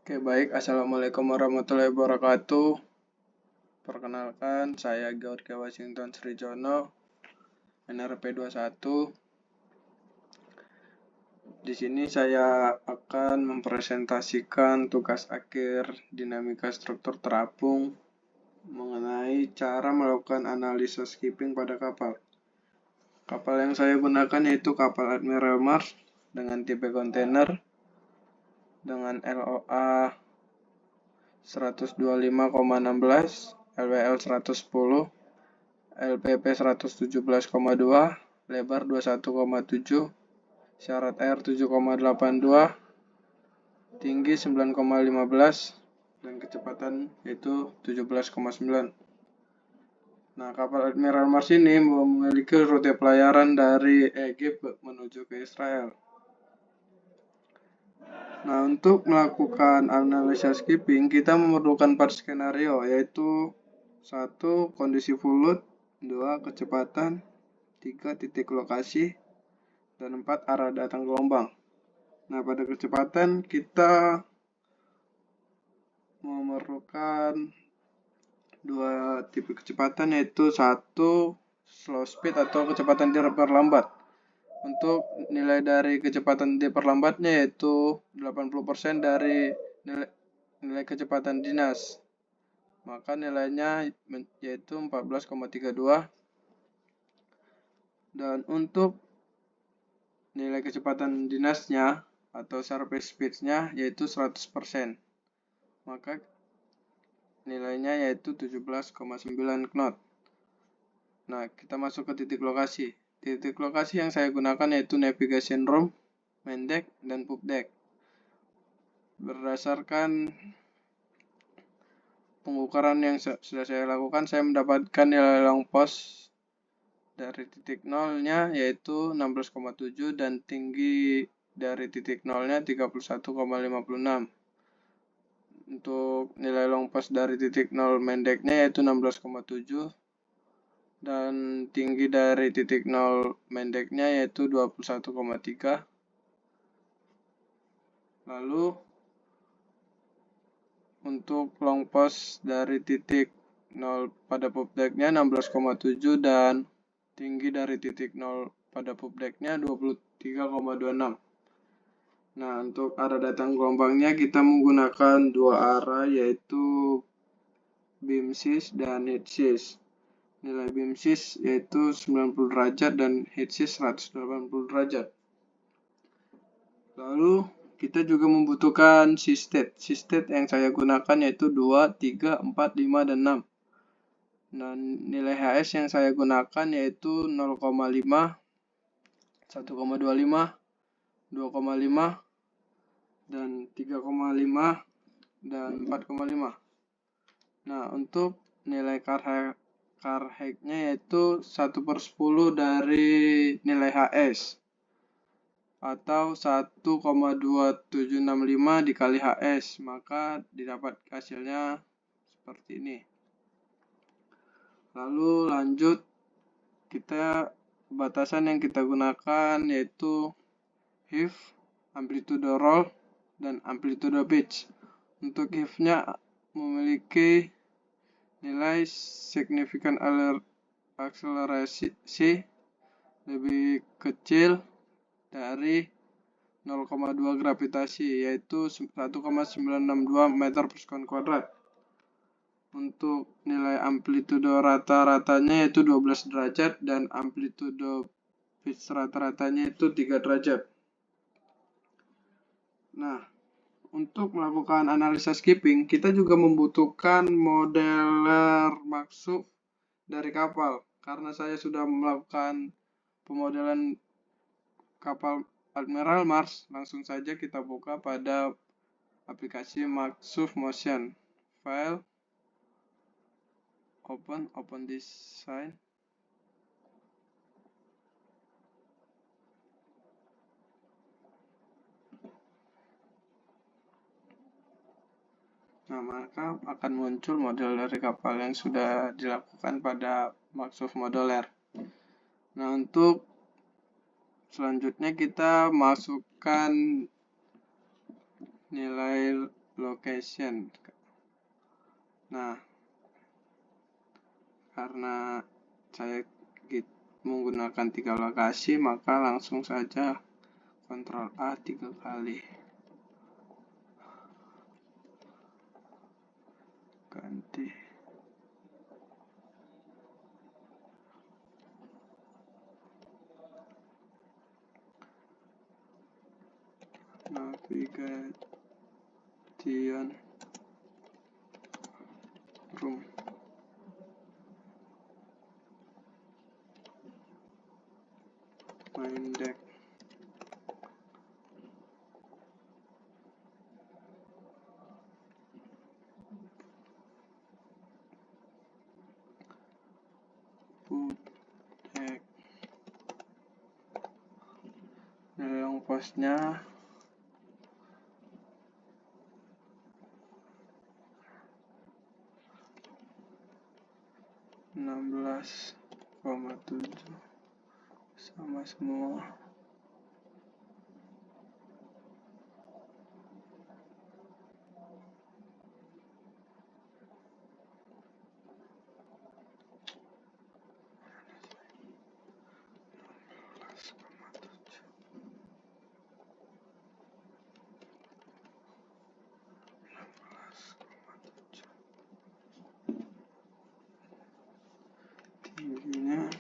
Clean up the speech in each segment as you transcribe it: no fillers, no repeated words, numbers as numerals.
Oke, baik. Assalamualaikum warahmatullahi wabarakatuh. Perkenalkan, saya George Washington Srijono, NRP 21. Di sini saya akan mempresentasikan tugas akhir dinamika struktur terapung mengenai cara melakukan analisa skipping pada kapal. Kapal yang saya gunakan yaitu kapal Admiral Mars dengan tipe kontainer dengan LOA 125,16, LWL 110, LPP 117,2, lebar 21,7, syarat air 7,82, tinggi 9,15, dan kecepatan yaitu 17,9. Nah, kapal Admiral Mars ini memiliki rute pelayaran dari Egypt menuju ke Israel. Nah, untuk melakukan analisa skipping, kita memerlukan 4 skenario, yaitu 1. Kondisi full load, 2. Kecepatan, 3. Titik lokasi, dan 4. Arah datang gelombang. Nah, pada kecepatan kita memerlukan 2 tipe kecepatan, yaitu 1. Slow speed atau kecepatan diperlambat. Untuk nilai dari kecepatan diperlambatnya yaitu 80% dari nilai kecepatan dinas. Maka nilainya yaitu 14,32. Dan untuk nilai kecepatan dinasnya atau surface speed-nya yaitu 100%. Maka nilainya yaitu 17,9 knot. Nah, kita masuk ke titik lokasi. Titik lokasi yang saya gunakan yaitu navigation room, main deck, dan poop deck. Berdasarkan pengukuran yang sudah saya lakukan, saya mendapatkan nilai long post dari titik nolnya yaitu 16,7 dan tinggi dari titik nolnya 31,56. Untuk nilai long post dari titik nol main decknya yaitu 16,7 dan tinggi dari titik nol main decknya yaitu 21,3. Lalu untuk long post dari titik 0 pada pop decknya 16,7 dan tinggi dari titik 0 pada pop decknya 23,26. Nah, untuk arah datang gelombangnya kita menggunakan dua arah yaitu beam sys dan head sys. Nilai beam sys yaitu 90 derajat dan head sys 180 derajat. Lalu kita juga membutuhkan systat. Systat yang saya gunakan yaitu 2, 3, 4, 5, dan 6. Dan nilai HS yang saya gunakan yaitu 0,5, 1,25, 2,5, dan 3,5, dan 4,5. Nah, untuk nilai car height-nya yaitu 1/10 dari nilai HS. Atau 1,2765 dikali HS, maka didapat hasilnya seperti ini. Lalu lanjut, batasan yang kita gunakan yaitu HIF, amplitude roll, dan amplitude pitch. Untuk HIF-nya memiliki nilai signifikan akselerasi lebih kecil dari 0,2 gravitasi yaitu 1,962 meter per sekon kuadrat. Untuk nilai amplitude rata-ratanya yaitu 12 derajat dan amplitude pitch rata-ratanya itu 3 derajat. Nah, untuk melakukan analisa skipping, kita juga membutuhkan modeler maksud dari kapal. Karena saya sudah melakukan pemodelan kapal Admiral Mars, langsung saja kita buka pada aplikasi Maxuf Motion. File, open design. Nah, maka akan muncul model dari kapal yang sudah dilakukan pada Maxuf Modeler. Nah, untuk selanjutnya kita masukkan nilai location. Nah, karena saya menggunakan 3 lokasi, maka langsung saja Ctrl A 3 kali. Ganti. Navigation room. Main deck. Deck. Long postnya 16,7 sama semua. Tingginya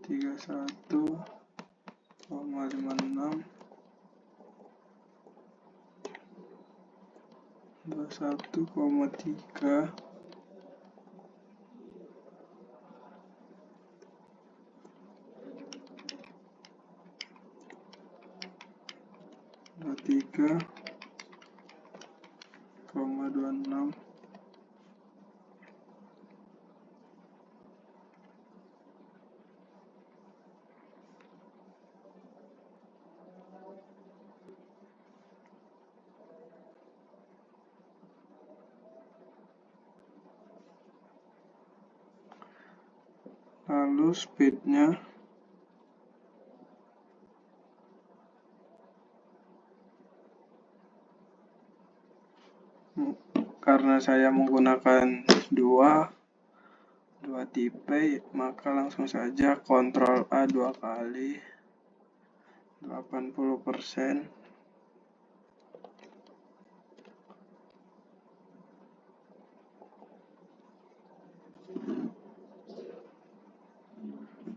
31,56, 21,3, 23,26, lalu speednya karena saya menggunakan dua tipe, maka langsung saja Ctrl A 2 kali, 80%.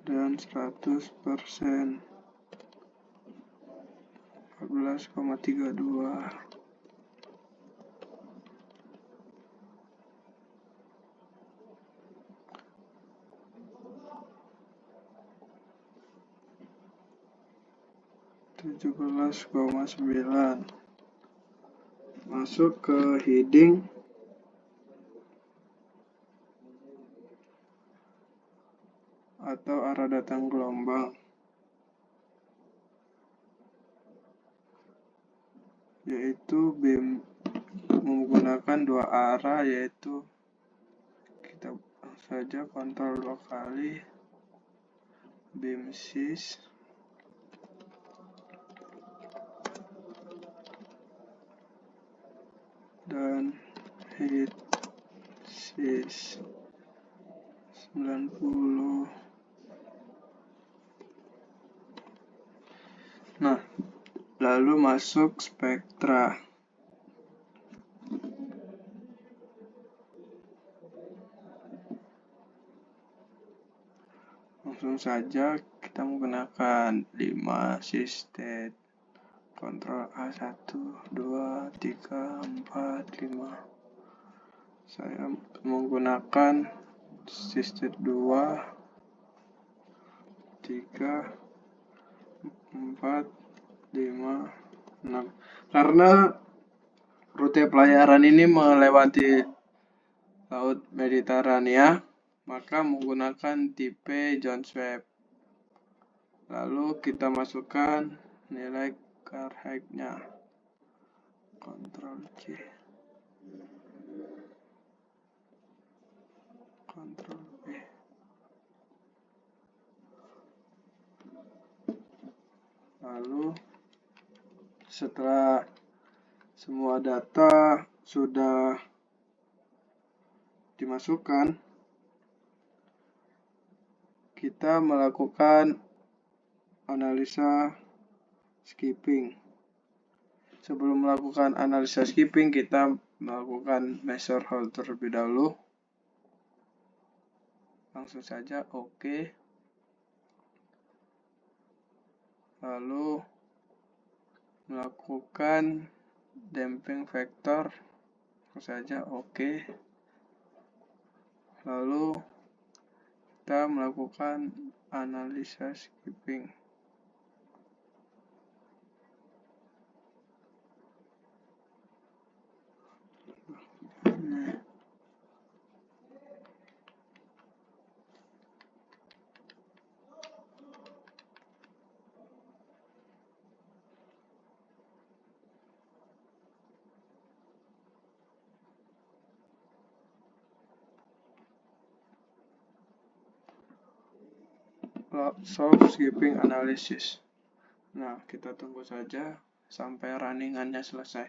Dan 100%, 14,32. ,17,9. Masuk ke heading. Atau arah datang gelombang, yaitu beam menggunakan dua arah, yaitu kita saja Ctrl 2 kali, beam shift, dan heat shift 90. Nah, lalu masuk spektra. Langsung saja kita menggunakan 5 system. Ctrl A 1, 2, 3, 4, 5. Saya menggunakan system 2, 3, 4, 5, 6. Karena rute pelayaran ini melewati Laut Mediterania, maka menggunakan tipe Jones Webb. Lalu kita masukkan nilai car height-nya. Ctrl C. Ctrl V. Lalu setelah semua data sudah dimasukkan, kita melakukan analisa skipping. Sebelum melakukan analisa skipping, kita melakukan measure hold terlebih dahulu. Langsung saja oke. Lalu melakukan damping factor, langsung saja oke. Lalu kita melakukan analisa skipping. Solve skipping analysis. Nah, kita tunggu saja sampai runningannya selesai.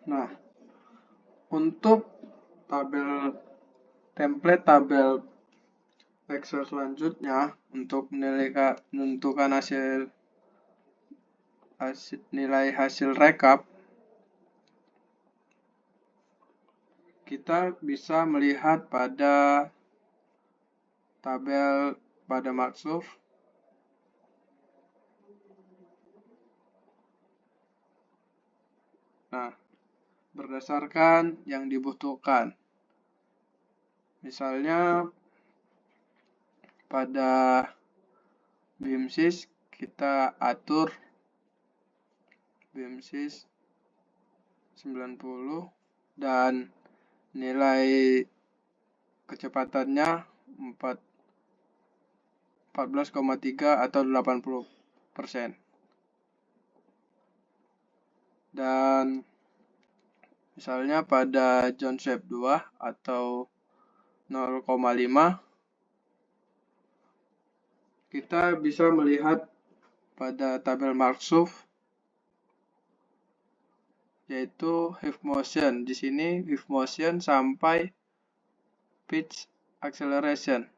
Nah, untuk template tabel Excel selanjutnya, untuk menentukan nilai hasil rekap, kita bisa melihat pada tabel pada maksud. Nah, berdasarkan yang dibutuhkan. Misalnya pada BIMSYS kita atur BIMSYS 90 dan nilai kecepatannya 14,3 atau 80%. Dan misalnya pada John Shape 2 atau 0,5, kita bisa melihat pada tabel Markov yaitu Hive Motion. Di sini Hive Motion sampai Pitch Acceleration.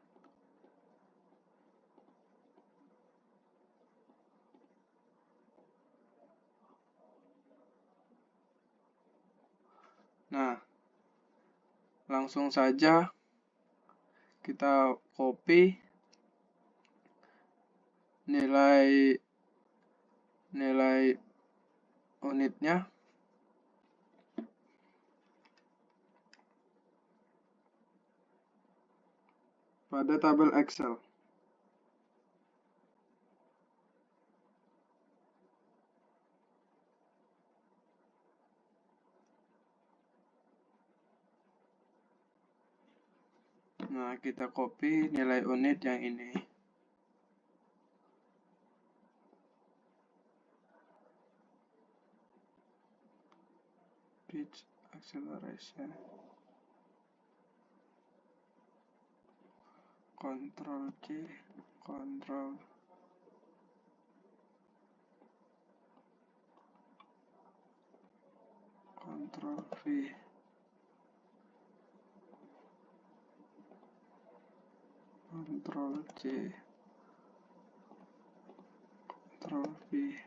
Nah, langsung saja kita copy nilai unitnya pada tabel Excel. Nah, kita copy nilai unit yang ini. Pitch Acceleration. Ctrl C, Ctrl Ctrl V, Ctrl C, Ctrl V,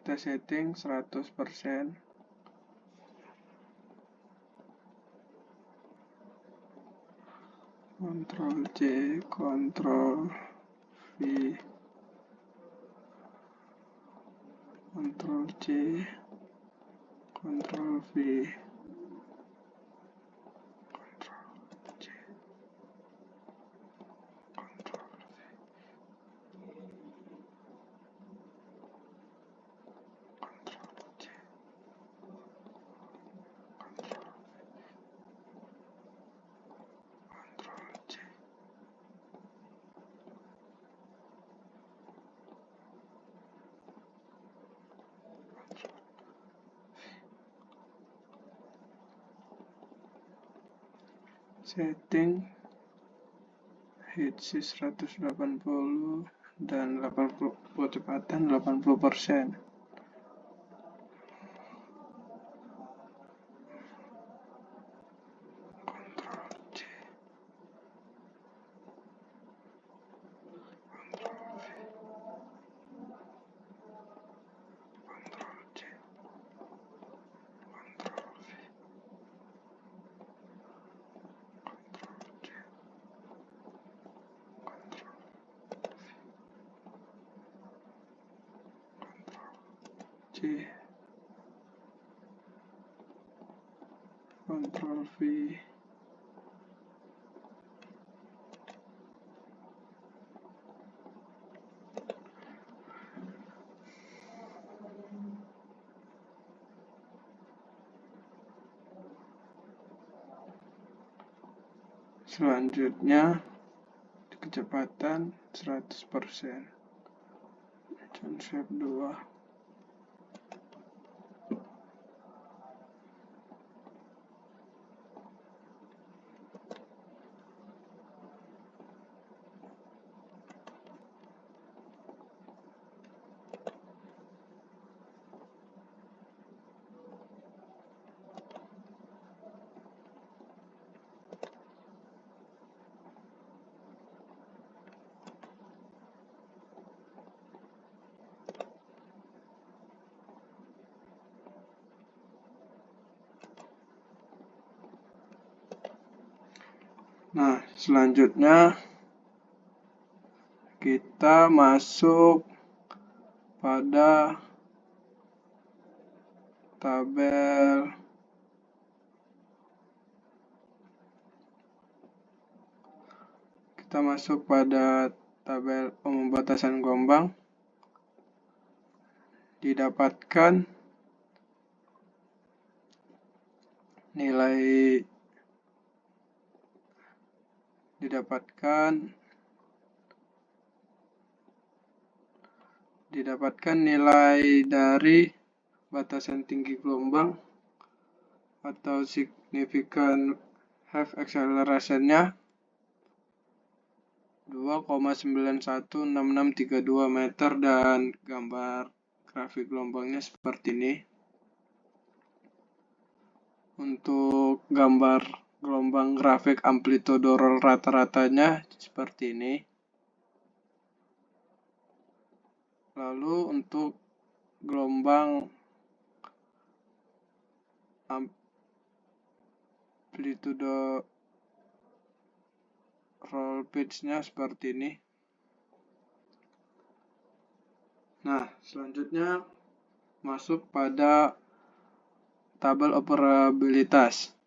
kita setting 100%. Ctrl C, Ctrl V, Ctrl C, Ctrl V, Ctrl C, setting heatsink 180 dan 80 kecepatan 80%. C, Ctrl V, selanjutnya kecepatan 100%. Konsep 2. Nah, selanjutnya kita masuk pada tabel pembatasan gelombang. Didapatkan nilai dari batasan tinggi gelombang atau significant half acceleration-nya 2,916632 meter dan gambar grafik gelombangnya seperti ini. Untuk gambar gelombang grafik amplitudo roll rata-ratanya seperti ini. Lalu untuk gelombang amplitudo roll pitch-nya seperti ini. Nah, selanjutnya masuk pada tabel operabilitas.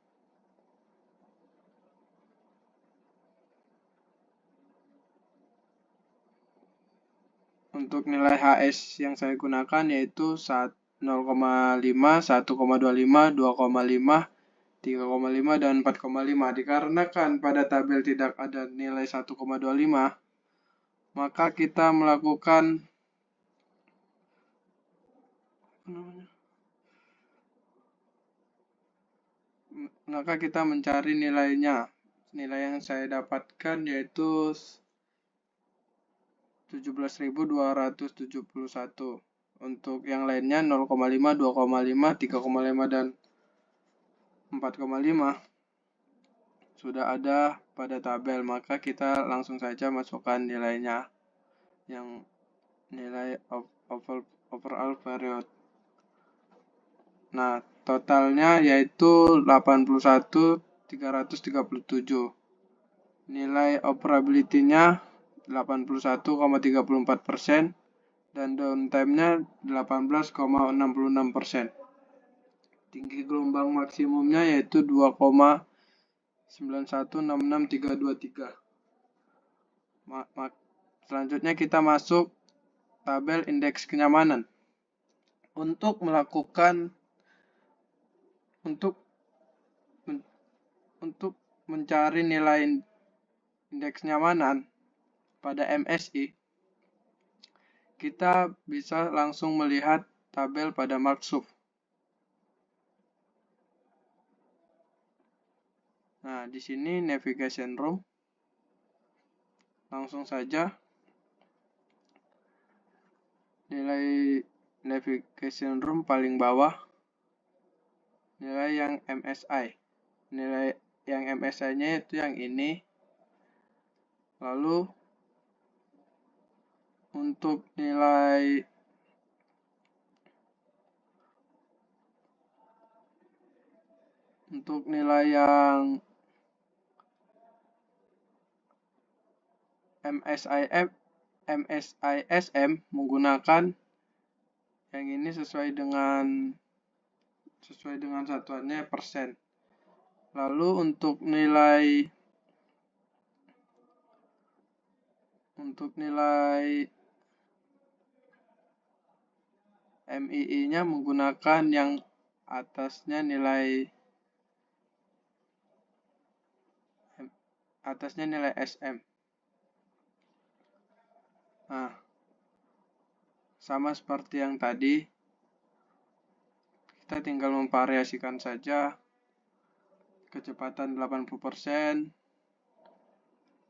Untuk nilai HS yang saya gunakan yaitu 0,5, 1,25, 2,5, 3,5, dan 4,5. Dikarenakan pada tabel tidak ada nilai 1,25, maka kita melakukan mencari nilainya. Nilai yang saya dapatkan yaitu 17.271. Untuk yang lainnya 0,5, 2,5, 3,5, dan 4,5 sudah ada pada tabel, maka kita langsung saja masukkan nilainya, yang nilai overall period. Nah, totalnya yaitu 81.337. Nilai operability-nya 81,34%, dan downtime-nya 18,66%. Tinggi gelombang maksimumnya yaitu 2,9166323. Selanjutnya kita masuk tabel indeks kenyamanan. Untuk mencari nilai indeks kenyamanan pada MSI, kita bisa langsung melihat tabel pada Marksup. Nah, di sini navigation room. Langsung saja nilai navigation room paling bawah, nilai yang MSI. Nilai yang MSI-nya itu yang ini. Lalu untuk nilai yang MSISM menggunakan yang ini sesuai dengan satuannya persen. Lalu untuk nilai MII-nya menggunakan yang atasnya nilai SM. Nah, sama seperti yang tadi, kita tinggal memvariasikan saja kecepatan 80%,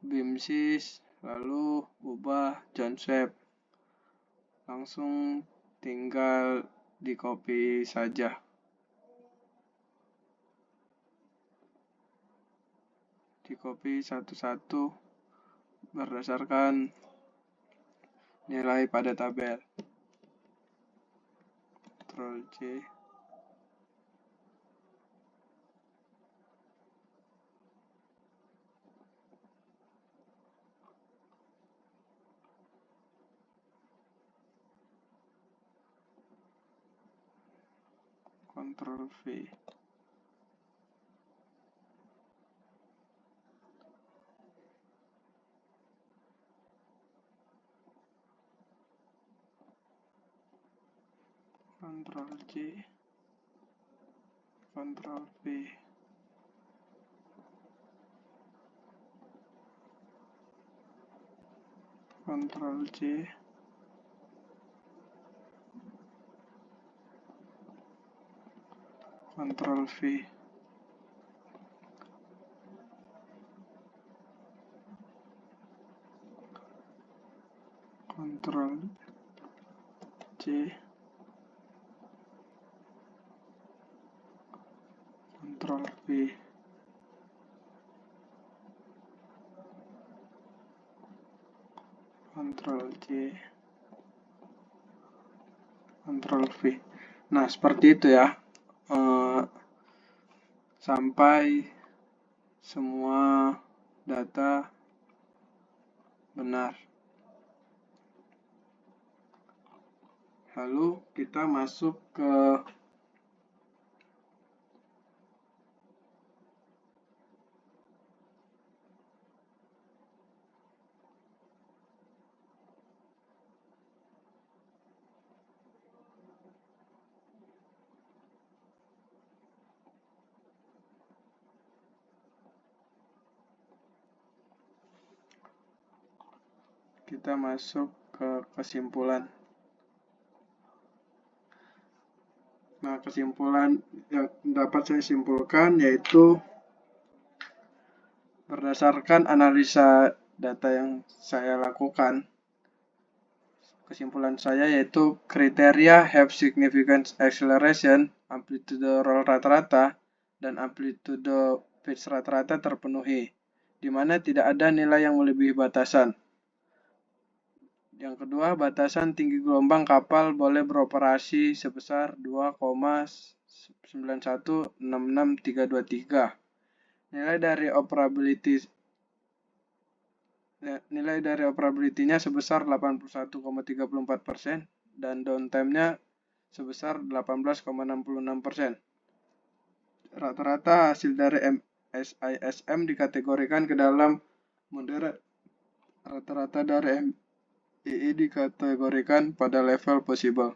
BIMSYS, lalu ubah John Swab. Langsung tinggal di copy saja. Di copy satu-satu berdasarkan nilai pada tabel. Ctrl C. Ctrl V. Ctrl C. Ctrl V. Ctrl C. Ctrl V. Ctrl C. Ctrl V. Ctrl C. Ctrl V. Nah, seperti itu ya. Sampai semua data benar. Lalu kita masuk ke kita masuk ke kesimpulan. Nah, kesimpulan yang dapat saya simpulkan yaitu berdasarkan analisa data yang saya lakukan, kesimpulan saya yaitu kriteria have significant acceleration, amplitude roll rata-rata, dan amplitude pitch rata-rata terpenuhi, di mana tidak ada nilai yang melebihi batasan. Yang kedua, batasan tinggi gelombang kapal boleh beroperasi sebesar 2,9166323. Nilai dari operability-nya sebesar 81,34% dan downtime-nya sebesar 18,66%. Rata-rata hasil dari MSISM dikategorikan ke dalam moderate. Rata-rata dari MII dikategorikan pada level possible.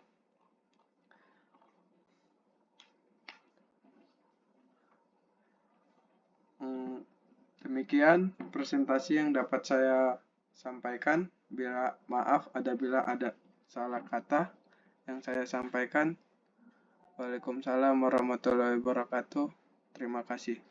Demikian presentasi yang dapat saya sampaikan. Maaf bila ada salah kata yang saya sampaikan. Waalaikumsalam warahmatullahi wabarakatuh. Terima kasih.